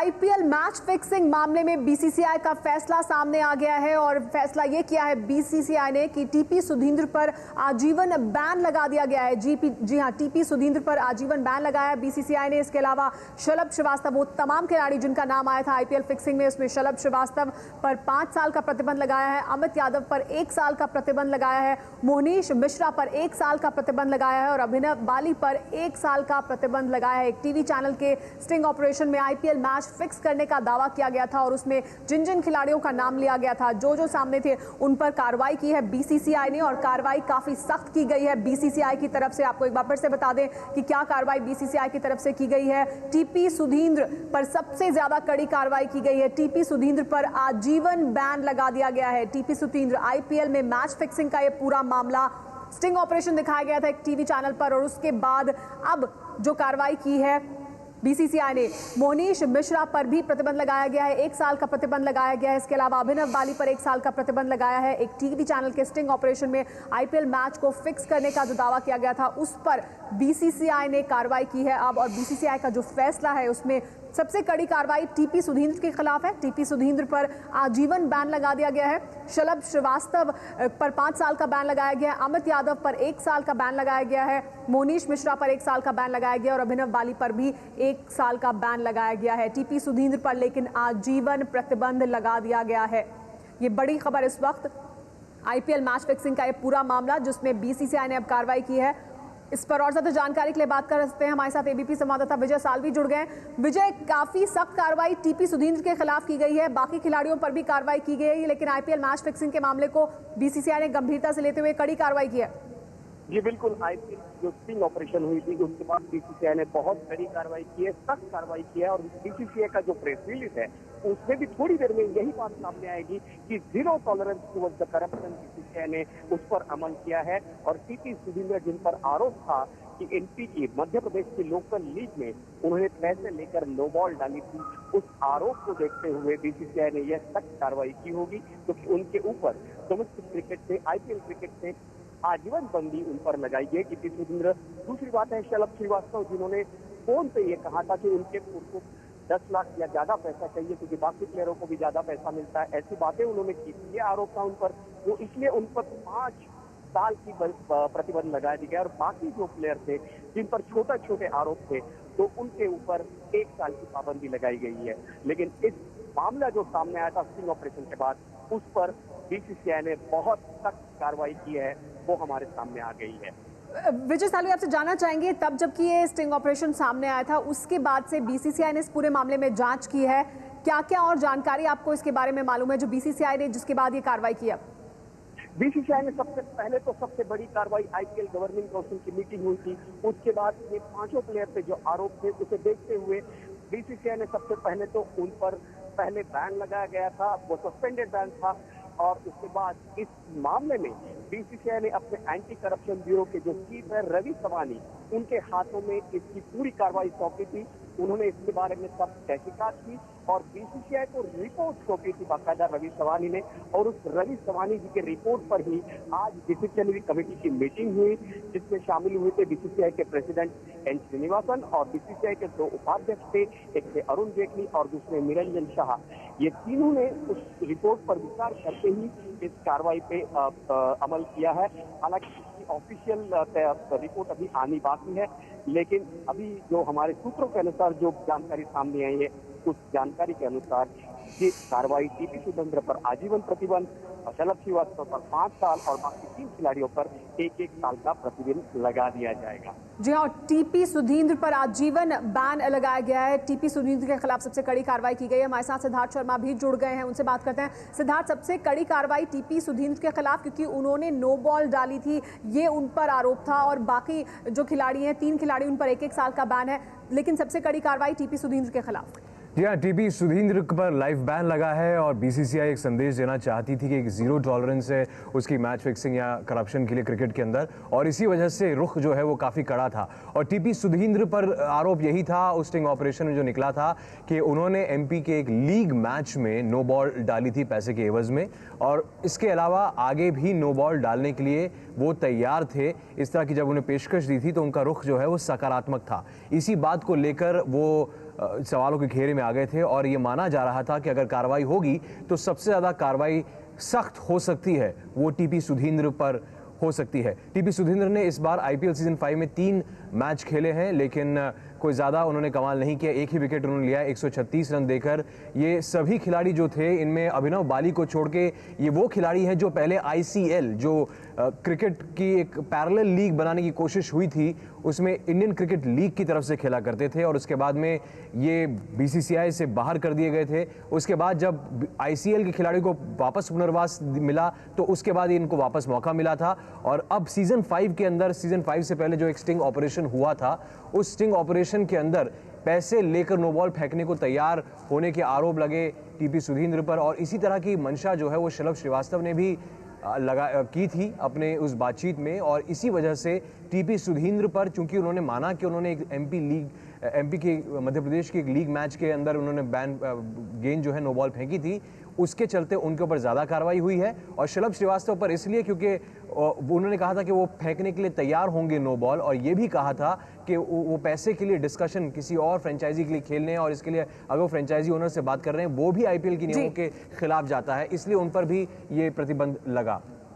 IPL match fixing मामले में BCCI का फैसला सामने आ गया है और फैसला ये किया है बीसीसीआई ने कि टीपी सुधींद्र पर आजीवन बैन लगा दिया गया है। जी हां, टीपी सुधींद्र पर आजीवन बैन लगाया है बीसीसीआई ने। इसके अलावा शलभ श्रीवास्तव, वो तमाम खिलाड़ी जिनका नाम आया था आईपीएल फिक्सिंग में, उसमें शलभ श्रीवास्तव पर 5 साल का प्रतिबंध लगाया है, अमित यादव पर 1 साल का प्रतिबंध लगाया है, मोहनीश मिश्रा पर 1 साल का प्रतिबंध लगाया है और अभिनव बाली पर 1 साल का प्रतिबंध लगाया है। एक टीवी चैनल के स्टिंग ऑपरेशन में आईपीएल मैच फिक्स करने का दावा किया गया था और उसमें जिन जिन खिलाड़ियों का नाम लिया गया था, जो सामने थे, उन पर कार्रवाई की है बीसीसीआई ने और कार्रवाई काफी सख्त की गई है बीसीसीआई की तरफ से। आपको एक बार फिर से बता दें कि क्या कार्रवाई बीसीसीआई की तरफ से की गई है। टीपी सुधींद्र पर सबसे ज्यादा कड़ी कार्रवाई की गई है। टीपी सुधींद्र पर आजीवन बैन लगा दिया गया है। टीपी सुधींद्र आईपीएल में मैच फिक्सिंग का यह पूरा मामला स्टिंग ऑपरेशन दिखाया गया था एक टीवी चैनल पर और उसके बाद अब जो कार्रवाई की है बीसीसीआई ने, मोहनीश मिश्रा पर भी प्रतिबंध लगाया गया है, 1 साल का प्रतिबंध लगाया गया है। इसके अलावा अभिनव बाली पर 1 साल का प्रतिबंध लगाया है। एक टीवी चैनल के स्टिंग ऑपरेशन में आईपीएल मैच को फिक्स करने का जो दावा किया गया था उस पर बीसीसीआई ने कार्रवाई की है अब। और बीसीसीआई का जो फैसला है उसमें सबसे कड़ी कार्रवाई टीपी सुधींद्र के खिलाफ है। टीपी सुधींद्र पर आजीवन बैन लगा दिया गया है। शलभ श्रीवास्तव पर 5 साल का बैन लगाया गया है, अमित यादव पर 1 साल का बैन लगाया गया है, मोहनीश मिश्रा पर 1 साल का बैन लगाया गया और अभिनव बाली पर भी 1 साल का बैन लगाया गया है। टीपी सुधींद्र पर लेकिन आजीवन प्रतिबंध लगा दिया गया है। ये बड़ी खबर इस वक्त आईपीएल मैच फिक्सिंग का ये पूरा मामला जिसमें बीसीसीआई ने अब कार्रवाई की है। इस पर और ज्यादा जानकारी के लिए बात कर सकते हैं, हमारे साथ एबीपी संवाददाता विजय सालवी जुड़ गए हैं। विजय, काफी सख्त कार्रवाई टीपी सुधींद्र के खिलाफ की गई है, बाकी खिलाड़ियों पर भी कार्रवाई की गई है, लेकिन आईपीएल मैच फिक्सिंग के मामले को बीसीसीआई ने गंभीरता से लेते हुए कड़ी कार्रवाई की है। जी बिल्कुल, आईपीएल जो स्टिंग ऑपरेशन हुई थी उसके बाद बीसीसीआई ने बहुत कड़ी कार्रवाई की है, सख्त कार्रवाई की है और बीसीसीआई का जो प्रेस रिलीज है उसमें भी थोड़ी देर में यही बात सामने आएगी कि zero tolerance towards the corruption BCCI ने उस पर अमल किया है। और टीपी सुधींद्र जिन पर आरोप था कि एनपी की मध्य प्रदेश की लोकल लीग में उन्होंने पैसे लेकर नो बॉल डाली थी, उस आरोप को देखते हुए बीसीसीआई ने यह सख्त कार्रवाई की होगी क्योंकि उनके ऊपर डोमेस्टिक क्रिकेट से, आईपीएल क्रिकेट से आजीवन बंदी उन पर लगाई गई टीपी सुधींद्र। दूसरी बात है शलभ श्रीवास्तव, जिन्होंने फोन पे ये कहा था कि उनको 10 लाख या ज्यादा पैसा चाहिए क्योंकि बाकी प्लेयरों को भी ज्यादा पैसा मिलता है, ऐसी बातें उन्होंने की थी, ये आरोप था उन पर, वो इसलिए उन पर 5 साल की प्रतिबंध लगा दी गया और बाकी जो प्लेयर थे जिन पर छोटे छोटे आरोप थे तो उनके ऊपर 1 साल की पाबंदी लगाई गई है। लेकिन इस मामला जो सामने आया था स्टिंग ऑपरेशन के बाद उस पर बीसीसीआई ने बहुत सख्त कार्रवाई की है, वो हमारे सामने आ गई है। विजय सालवी, आपसे जानना चाहेंगे, तब जबकि ये स्टिंग ऑपरेशन सामने आया था उसके बाद से बीसीसीआई ने इस पूरे मामले में जांच की है, क्या क्या और जानकारी आपको इसके बारे में मालूम है जो बीसीसीआई ने जिसके बाद ये कार्रवाई की है? बीसीसीआई ने सबसे पहले तो सबसे बड़ी कार्रवाई आईपीएल गवर्निंग काउंसिल की मीटिंग हुई थी, उसके बाद ये 5 प्लेयर पे जो आरोप थे उसे देखते हुए बीसीसीआई ने सबसे पहले तो उन पर पहले बैन लगाया गया था, वो सस्पेंडेड बैन था और उसके बाद इस मामले में बीसीसीआई ने अपने एंटी करप्शन ब्यूरो के जो चीफ है रवि सवानी, उनके हाथों में इसकी पूरी कार्रवाई सौंपी थी। उन्होंने इसके बारे में सब तहकीकात की और बीसीसीआई को रिपोर्ट सौंपी थी बाकायदा रवि सवानी ने और उस रवि सवानी जी के रिपोर्ट पर ही आज डिसिप्लिनरी कमेटी की मीटिंग हुई जिसमें शामिल हुए थे बीसीसीआई के प्रेसिडेंट एन श्रीनिवासन और बीसीसीआई के 2 उपाध्यक्ष थे, एक थे अरुण जेटली और दूसरे निरंजन शाह। ये तीनों ने उस रिपोर्ट पर विचार करके ही इस कार्रवाई पे अमल किया है। हालांकि ऑफिशियल रिपोर्ट अभी आनी बाकी है, लेकिन अभी जो हमारे सूत्रों के अनुसार जो जानकारी सामने आई है उस जानकारी के अनुसार ये कार्रवाई टीपी सुधींद्र पर आजीवन प्रतिबंध, शलभ श्रीवास्तव पर 5 साल और बाकी 3 खिलाड़ियों पर 1-1 साल का प्रतिबंध लगा दिया जाएगा। जी हाँ, टीपी सुधींद्र पर आजीवन बैन लगाया गया है। टीपी सुधींद्र के खिलाफ सबसे कड़ी कार्रवाई की गई है। हमारे साथ सिद्धार्थ शर्मा भी जुड़ गए हैं, उनसे बात करते हैं। सिद्धार्थ, सबसे कड़ी कार्रवाई टीपी सुधींद्र के खिलाफ क्योंकि उन्होंने नो बॉल डाली थी, ये उन पर आरोप था और बाकी जो खिलाड़ी हैं 3 खिलाड़ी, उन पर 1-1 साल का बैन है, लेकिन सबसे कड़ी कार्रवाई टीपी सुधींद्र के खिलाफ। जी हाँ, टीपी सुधींद्र पर लाइफ बैन लगा है और बीसीसीआई एक संदेश देना चाहती थी कि एक जीरो टॉलरेंस है उसकी मैच फिक्सिंग या करप्शन के लिए क्रिकेट के अंदर, और इसी वजह से रुख जो है वो काफ़ी कड़ा था। और टीपी सुधींद्र पर आरोप यही था उस स्टिंग ऑपरेशन में जो निकला था कि उन्होंने एमपी के एक लीग मैच में नो बॉल डाली थी पैसे के एवज में, और इसके अलावा आगे भी नो बॉल डालने के लिए वो तैयार थे। इस तरह की जब उन्हें पेशकश दी थी तो उनका रुख जो है वो सकारात्मक था। इसी बात को लेकर वो सवालों के घेरे में आ गए थे और ये माना जा रहा था कि अगर कार्रवाई होगी तो सबसे ज़्यादा कार्रवाई सख्त हो सकती है वो टीपी सुधींद्र पर हो सकती है। टीपी सुधींद्र ने इस बार आईपीएल सीजन 5 में 3 मैच खेले हैं, लेकिन कोई ज़्यादा उन्होंने कमाल नहीं किया। एक ही विकेट उन्होंने लिया 136 रन देकर। ये सभी खिलाड़ी जो थे, इनमें अभिनव बाली को छोड़ के ये वो खिलाड़ी हैं जो पहले आईसीएल, जो क्रिकेट की एक पैरेलल लीग बनाने की कोशिश हुई थी, उसमें इंडियन क्रिकेट लीग की तरफ से खेला करते थे और उसके बाद में ये बीसीसीआई से बाहर कर दिए गए थे। उसके बाद जब आईसीएल के खिलाड़ियों को वापस पुनर्वास मिला तो उसके बाद इनको वापस मौका मिला था। और अब सीजन 5 के अंदर, सीजन 5 से पहले जो एक स्टिंग ऑपरेशन हुआ था, उस स्टिंग ऑपरेशन के अंदर पैसे लेकर नो बॉल फेंकने को तैयार होने के आरोप लगे टीपी सुधींद्र पर। और इसी तरह की मंशा जो है वो शलभ श्रीवास्तव ने भी की थी अपने उस बातचीत में। और इसी वजह से टीपी सुधींद्र पर, चूंकि उन्होंने माना कि उन्होंने एक एमपी के मध्य प्रदेश के एक लीग मैच के अंदर उन्होंने गेंद जो है नो बॉल फेंकी थी, उसके चलते उनके ऊपर ज़्यादा कार्रवाई हुई है। और शलभ श्रीवास्तव पर इसलिए क्योंकि उन्होंने कहा था कि वो फेंकने के लिए तैयार होंगे नो बॉल, और ये भी कहा था कि वो पैसे के लिए डिस्कशन किसी और फ्रेंचाइजी के लिए खेलने हैं, और इसके लिए अगर वो फ्रेंचाइजी ओनर से बात कर रहे हैं वो भी आईपीएल के नियमों के खिलाफ जाता है, इसलिए उन पर भी ये प्रतिबंध लगा।